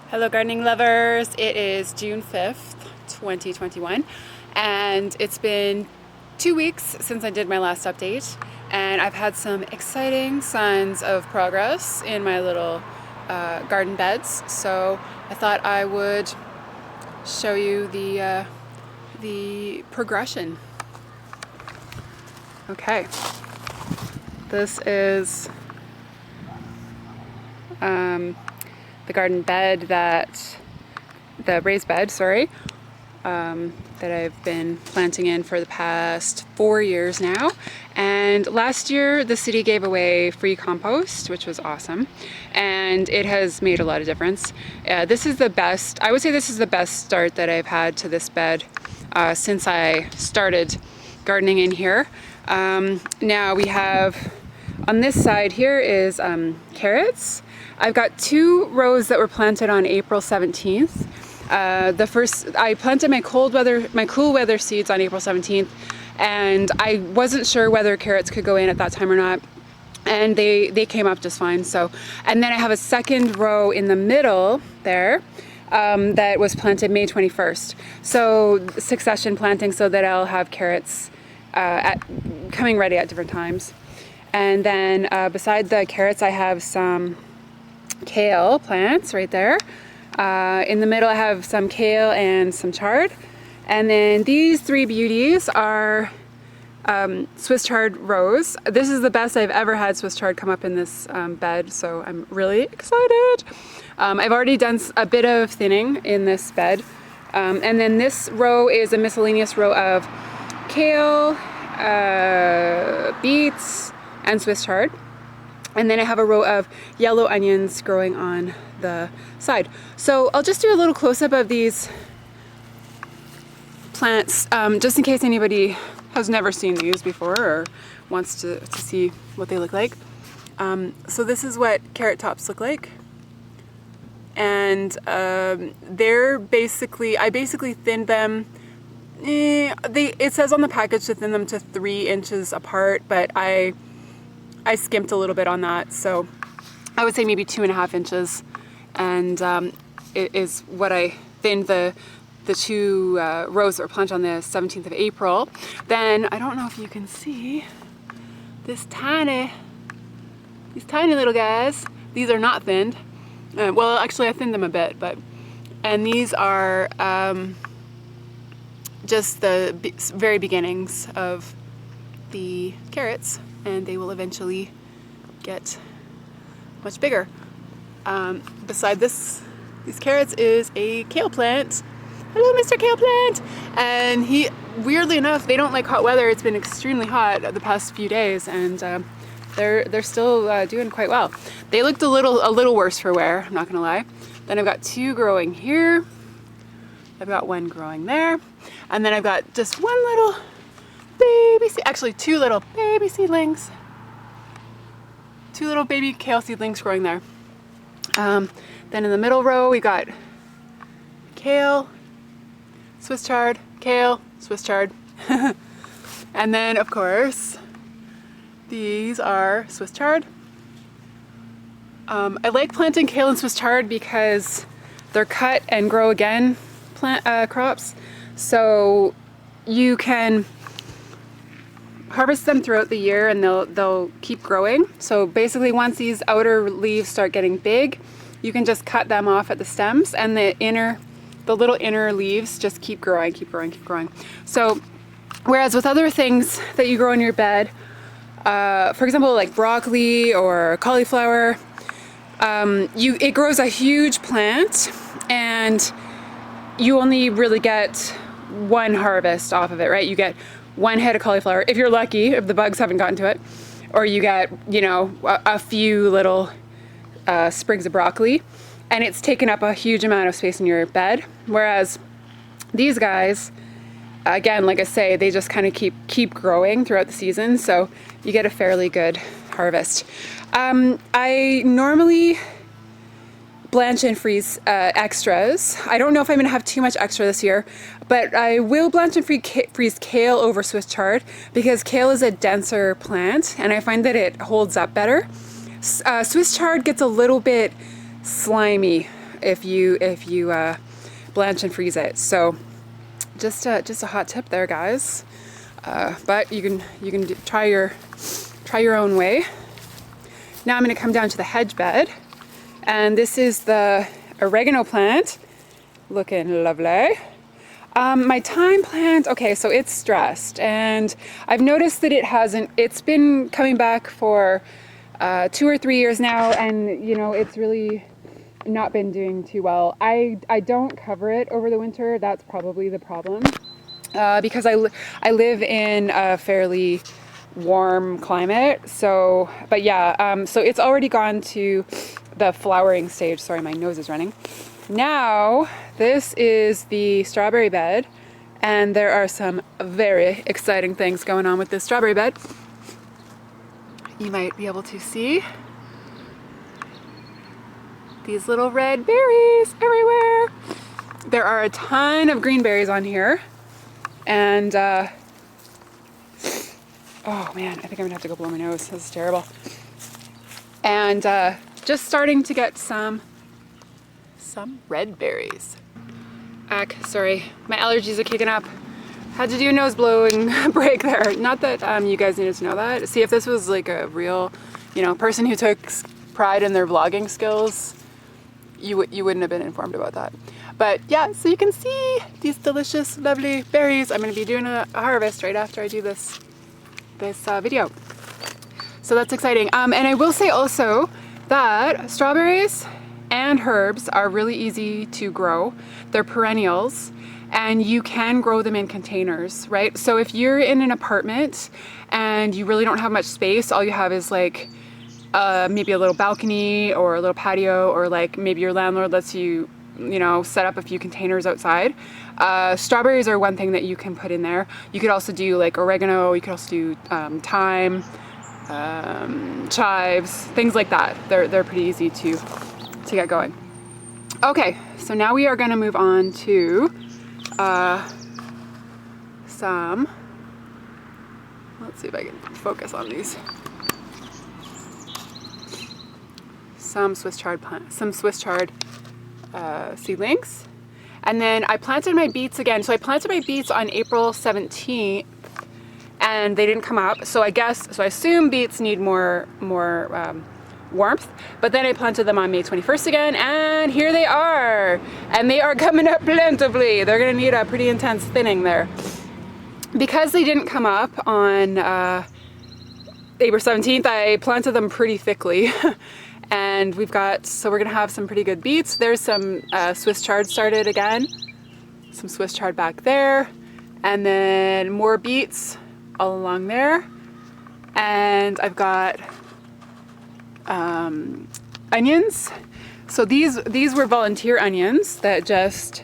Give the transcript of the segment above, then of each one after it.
Hello gardening lovers, it is June 5th, 2021, and it's been 2 weeks since I did my last update, and I've had some exciting signs of progress in my little garden beds, so I thought I would show you the progression. Okay, this is the garden bed the raised bed, that I've been planting in for the past 4 years now. And last year the city gave away free compost, which was awesome, and it has made a lot of difference. This is the best, I would say this is the best start that I've had to this bed since I started gardening in here. Now we have, on this side here is carrots. I've got 2 rows that were planted on April 17th. The first, I planted my cool weather seeds on April 17th, and I wasn't sure whether carrots could go in at that time or not, and they came up just fine. So, and then I have a second row in the middle there that was planted May 21st. So succession planting, so that I'll have carrots coming ready at different times. And then beside the carrots I have some kale plants right there. In the middle I have some kale and some chard. And then these 3 beauties are Swiss chard rose. This is the best I've ever had Swiss chard come up in this bed, so I'm really excited. I've already done a bit of thinning in this bed. And then this row is a miscellaneous row of kale, beets, and Swiss chard. And then I have a row of yellow onions growing on the side. So I'll just do a little close-up of these plants, just in case anybody has never seen these before or wants to see what they look like. So this is what carrot tops look like. And they're basically, I basically thinned them. It says on the package to thin them to 3 inches apart, but I skimped a little bit on that, so I would say maybe 2.5 inches, and it is what I thinned the 2 rows that were planted on the 17th of April. Then, I don't know if you can see these tiny little guys. These are not thinned. Well, actually I thinned them a bit, and these are just the very beginnings of the carrots, and they will eventually get much bigger. Beside these carrots is a kale plant. Hello, Mr. Kale Plant! And he, weirdly enough, they don't like hot weather. It's been extremely hot the past few days, and they're still doing quite well. They looked a little worse for wear, I'm not gonna lie. Then I've got 2 growing here. I've got 1 growing there, and then I've got just 1 little baby seed, actually 2 little baby seedlings. 2 little baby kale seedlings growing there. Then in the middle row we got kale, Swiss chard, kale, Swiss chard. And then of course these are Swiss chard. I like planting kale and Swiss chard because they're cut and grow again crops, so you can harvest them throughout the year and they'll keep growing. So basically once these outer leaves start getting big, you can just cut them off at the stems, and the little inner leaves just keep growing. So whereas with other things that you grow in your bed, for example like broccoli or cauliflower, it grows a huge plant and you only really get 1 harvest off of it, right? You get 1 head of cauliflower, if you're lucky, if the bugs haven't gotten to it, or you get, you know, a few little sprigs of broccoli, and it's taken up a huge amount of space in your bed. Whereas these guys, again, like I say, they just kind of keep growing throughout the season, so you get a fairly good harvest. I normally blanch and freeze extras. I don't know if I'm gonna have too much extra this year, but I will blanch and freeze kale over Swiss chard because kale is a denser plant and I find that it holds up better. Swiss chard gets a little bit slimy if you blanch and freeze it. So just a hot tip there, guys. But you can try your own way. Now I'm going to come down to the hedge bed, and this is the oregano plant, looking lovely. My thyme plant, okay, so it's stressed, and I've noticed that it's been coming back for 2 or 3 years now, and you know, it's really not been doing too well. I don't cover it over the winter. That's probably the problem, because I live in a fairly warm climate. So, but yeah, so it's already gone to the flowering stage. Sorry, my nose is running. Now, this is the strawberry bed, and there are some very exciting things going on with this strawberry bed. You might be able to see these little red berries everywhere. There are a ton of green berries on here, and oh man, I think I'm gonna have to go blow my nose. This is terrible. And just starting to get some red berries. Sorry, my allergies are kicking up. Had to do a nose blowing break there. Not that you guys needed to know that. See, if this was like a real, you know, person who took pride in their vlogging skills, you wouldn't have been informed about that. But yeah, so you can see these delicious, lovely berries. I'm going to be doing a harvest right after I do this video. So that's exciting. And I will say also that strawberries and herbs are really easy to grow. They're perennials, and you can grow them in containers, right? So if you're in an apartment and you really don't have much space, all you have is like maybe a little balcony or a little patio, or like maybe your landlord lets you, you know, set up a few containers outside. Strawberries are one thing that you can put in there. You could also do like oregano, you could also do thyme, chives, things like that. They're pretty easy to get going. Okay, so now we are going to move on to some, let's see if I can focus on these. Some Swiss chard seedlings. And then I planted my beets again. So I planted my beets on April 17th, and they didn't come up. So I assume beets need more warmth. But then I planted them on May 21st again, and here they are. And they are coming up plentifully. They're gonna need a pretty intense thinning there. Because they didn't come up on April 17th, I planted them pretty thickly. And we're gonna have some pretty good beets. There's some Swiss chard started again. Some Swiss chard back there. And then more beets all along there. And I've got onions. So these were volunteer onions that just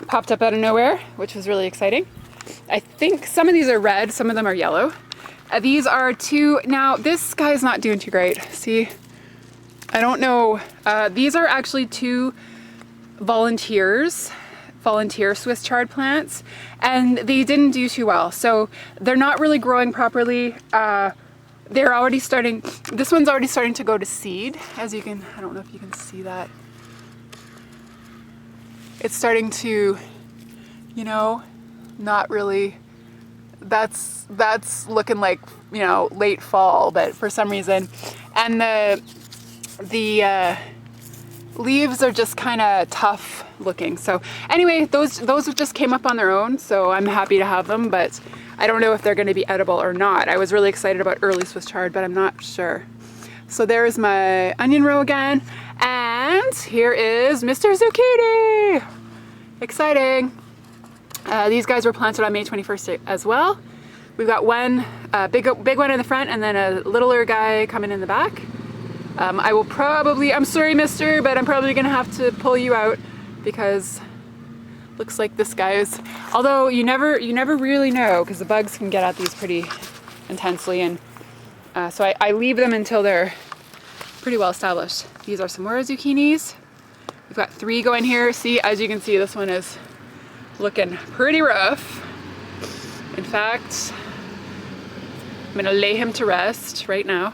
popped up out of nowhere, which was really exciting. I think some of these are red, some of them are yellow. These are two, now this guy's not doing too great. See, I don't know. These are actually two volunteer Swiss chard plants, and they didn't do too well. So they're not really growing properly. They're already starting, this one's already starting to go to seed, as you can, I don't know if you can see that. It's starting to, you know, not really, that's looking like, you know, late fall, but for some reason. And the leaves are just kind of tough looking. So anyway, those just came up on their own, so I'm happy to have them, but I don't know if they're going to be edible or not. I was really excited about early Swiss chard, but I'm not sure. So there's my onion row again, and here is Mr. Zucchini. Exciting. These guys were planted on May 21st as well. We've got one big one in the front, and then a littler guy coming in the back. I will probably, I'm sorry mister, but I'm probably gonna have to pull you out because looks like this guy is, although you never really know, because the bugs can get at these pretty intensely, and so I leave them until they're pretty well established. These are some more zucchinis. We've got 3 going here. See, as you can see, this one is looking pretty rough. In fact, I'm gonna lay him to rest right now.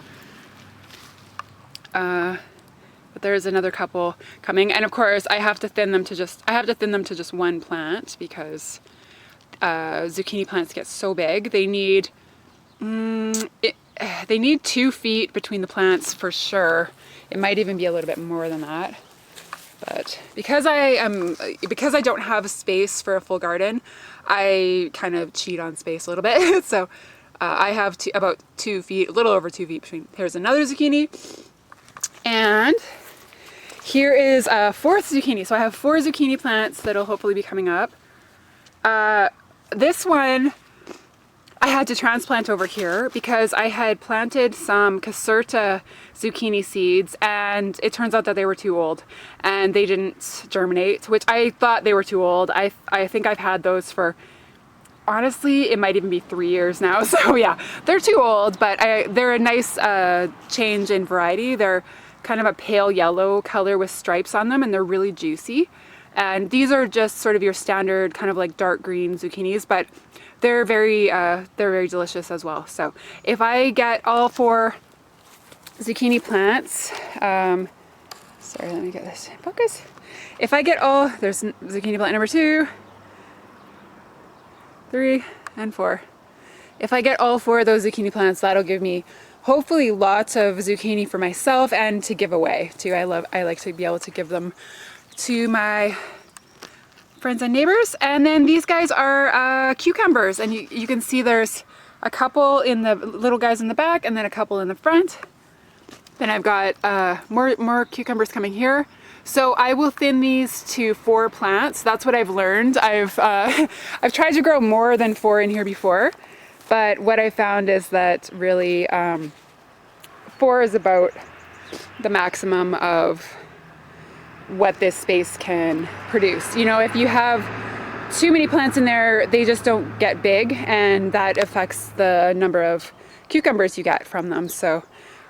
But but there's another couple coming. And of course I have to thin them to just one plant because zucchini plants get so big. They need they need 2 feet between the plants for sure. It might even be a little bit more than that. But because I don't have space for a full garden, I kind of cheat on space a little bit. So I have about 2 feet, a little over 2 feet between. Here's another zucchini. And here is a 4th zucchini. So I have 4 zucchini plants that'll hopefully be coming up. This one I had to transplant over here because I had planted some Caserta zucchini seeds and it turns out that they were too old and they didn't germinate, which I thought they were too old. I think I've had those for, honestly, it might even be 3 years now. So yeah, they're too old, but they're a nice change in variety. They're kind of a pale yellow color with stripes on them and they're really juicy. And these are just sort of your standard kind of like dark green zucchinis, but they're very delicious as well. So if I get all 4 zucchini plants, sorry, let me get this in focus. If I get all, there's zucchini plant number 2, 3, and 4. If I get all 4 of those zucchini plants, that'll give me hopefully lots of zucchini for myself and to give away too. I like to be able to give them to my friends and neighbors. And then these guys are cucumbers, and you can see there's a couple in the little guys in the back and then a couple in the front. Then I've got more cucumbers coming here. So I will thin these to 4 plants. That's what I've learned. I've tried to grow more than 4 in here before, but what I found is that really 4 is about the maximum of what this space can produce. You know, if you have too many plants in there, they just don't get big, and that affects the number of cucumbers you get from them. So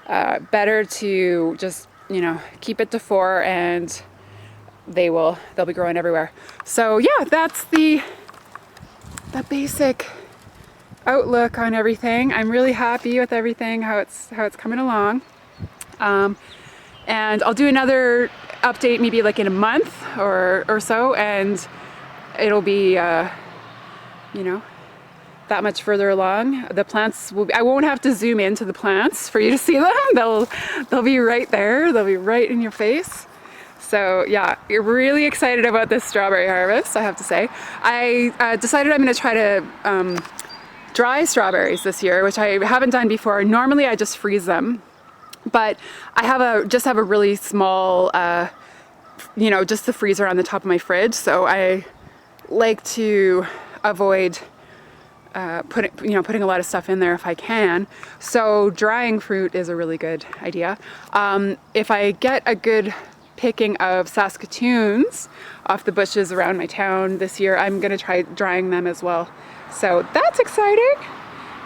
better to just, you know, keep it to 4 and they'll be growing everywhere. So yeah, that's the basic outlook on everything. I'm really happy with everything, how it's coming along. And I'll do another update maybe like in a month or so, and it'll be you know, that much further along. The plants will be, I won't have to zoom into the plants for you to see them. They'll be right there. They'll be right in your face. So yeah, you're really excited about this strawberry harvest, I have to say. I decided I'm going to try to dry strawberries this year, which I haven't done before. Normally I just freeze them, but I just have a really small, you know, just the freezer on the top of my fridge. So I like to avoid putting a lot of stuff in there if I can. So drying fruit is a really good idea. If I get a good picking of Saskatoons off the bushes around my town this year, I'm gonna try drying them as well. So that's exciting.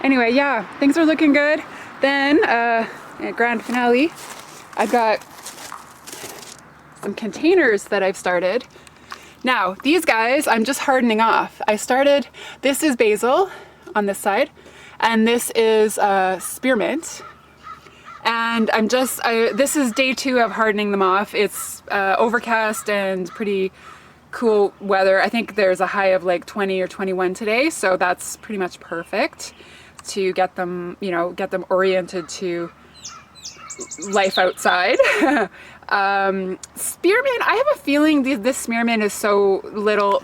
Anyway, yeah, things are looking good. Then grand finale, I've got some containers that I've started. Now these guys I'm just hardening off. This is basil on this side, and this is spearmint. And this is day 2 of hardening them off. It's overcast and pretty cool weather. I think there's a high of like 20 or 21 today, so that's pretty much perfect to get them, you know, get them oriented to life outside. Spearmint, I have a feeling this spearmint is so little.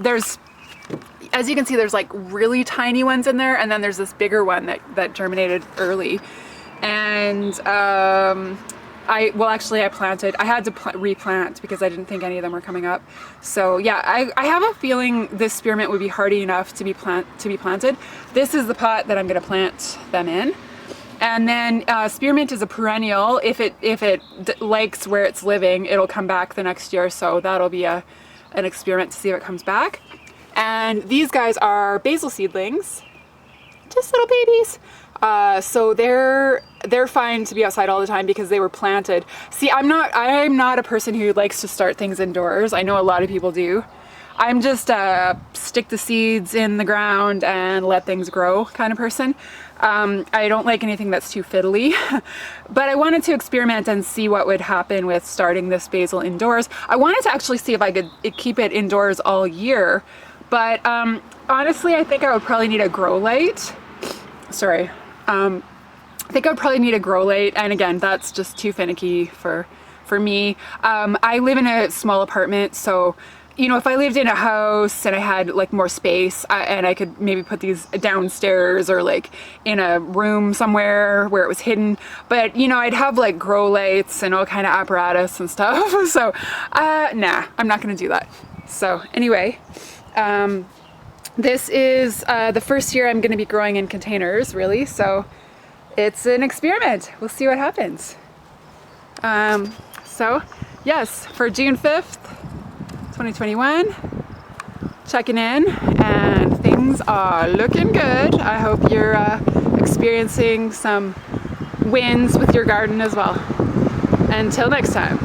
As you can see, there's like really tiny ones in there, and then there's this bigger one that germinated early. And I had to replant because I didn't think any of them were coming up. So yeah, I have a feeling this spearmint would be hardy enough to be planted. This is the pot that I'm going to plant them in. And then spearmint is a perennial. If it likes where it's living, it'll come back the next year. So that'll be an experiment to see if it comes back. And these guys are basil seedlings, just little babies. So they're fine to be outside all the time because they were planted. See, I'm not a person who likes to start things indoors. I know a lot of people do. I'm just a stick the seeds in the ground and let things grow kind of person. I don't like anything that's too fiddly, but I wanted to experiment and see what would happen with starting this basil indoors. I wanted to actually see if I could keep it indoors all year, but honestly, I think I would probably need a grow light. Sorry. I think I would probably need a grow light, and again, that's just too finicky for me. I live in a small apartment, so you know, if I lived in a house and I had like more space and I could maybe put these downstairs or like in a room somewhere where it was hidden, but you know, I'd have like grow lights and all kind of apparatus and stuff. So nah, I'm not gonna do that. So anyway, this is the first year I'm gonna be growing in containers, really, so it's an experiment. We'll see what happens. So yes, for June 5th, 2021, checking in, and things are looking good. I hope you're experiencing some wins with your garden as well. Until next time.